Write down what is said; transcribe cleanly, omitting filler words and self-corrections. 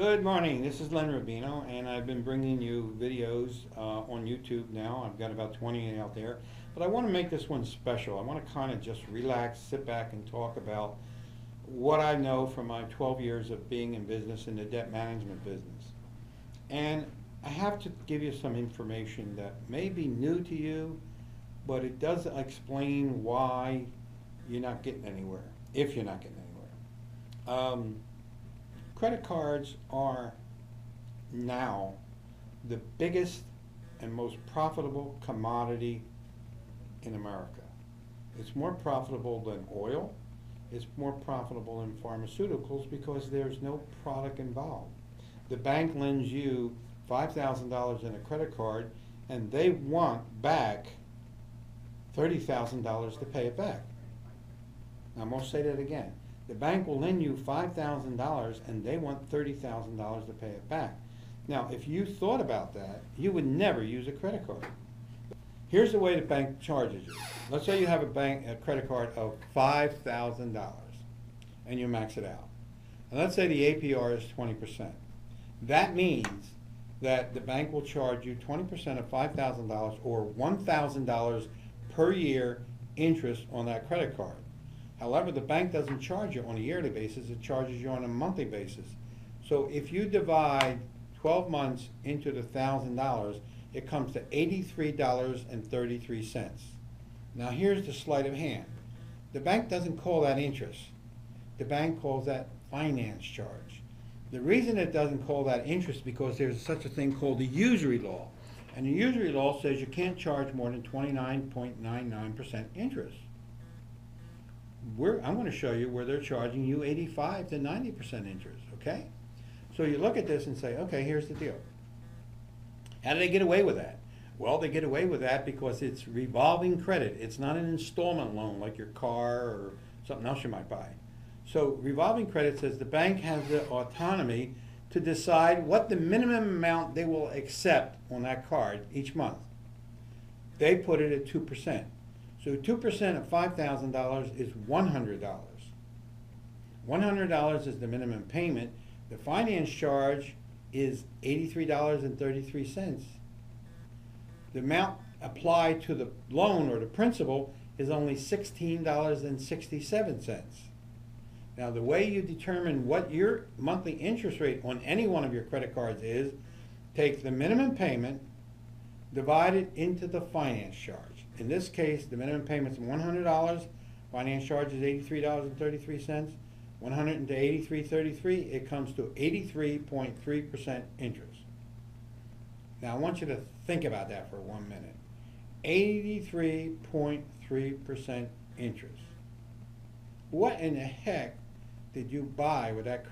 Good morning, this is Len Rubino, and I've been bringing you videos on YouTube now. I've got about 20 out there, but I want to make this one special. I want to kind of just relax, sit back, and talk about what I know from my 12 years of being in business, in the debt management business. And I have to give you some information that may be new to you, but it does explain why you're not getting anywhere, if you're not getting anywhere. Credit cards are now the biggest and most profitable commodity in America. It's more profitable than oil. It's more profitable than pharmaceuticals because there's no product involved. The bank lends you $5,000 in a credit card and they want back $30,000 to pay it back. Now, I'm going to say that again. The bank will lend you $5,000 and they want $30,000 to pay it back. Now, if you thought about that, you would never use a credit card. Here's the way the bank charges you. Let's say you have a credit card of $5,000 and you max it out. And let's say the APR is 20%. That means that the bank will charge you 20% of $5,000 or $1,000 per year interest on that credit card. However, the bank doesn't charge you on a yearly basis, it charges you on a monthly basis. So if you divide 12 months into the $1,000, it comes to $83.33. Now here's the sleight of hand. The bank doesn't call that interest. The bank calls that finance charge. The reason it doesn't call that interest is because there's such a thing called the usury law. And the usury law says you can't charge more than 29.99% interest. I'm going to show you where they're charging you 85 to 90% interest, okay? So you look at this and say, okay, here's the deal. How do they get away with that? Well, they get away with that because it's revolving credit. It's not an installment loan like your car or something else you might buy. So revolving credit says the bank has the autonomy to decide what the minimum amount they will accept on that card each month. They put it at 2%. So 2% of $5,000 is $100. $100 is the minimum payment. The finance charge is $83.33. The amount applied to the loan or the principal is only $16.67. Now the way you determine what your monthly interest rate on any one of your credit cards is, take the minimum payment, divide it into the finance charge. In this case, the minimum payment is $100, finance charge is $83.33, 100 into 83.33, it comes to 83.3% interest. Now I want you to think about that for 1 minute. 83.3% interest. What in the heck did you buy with that credit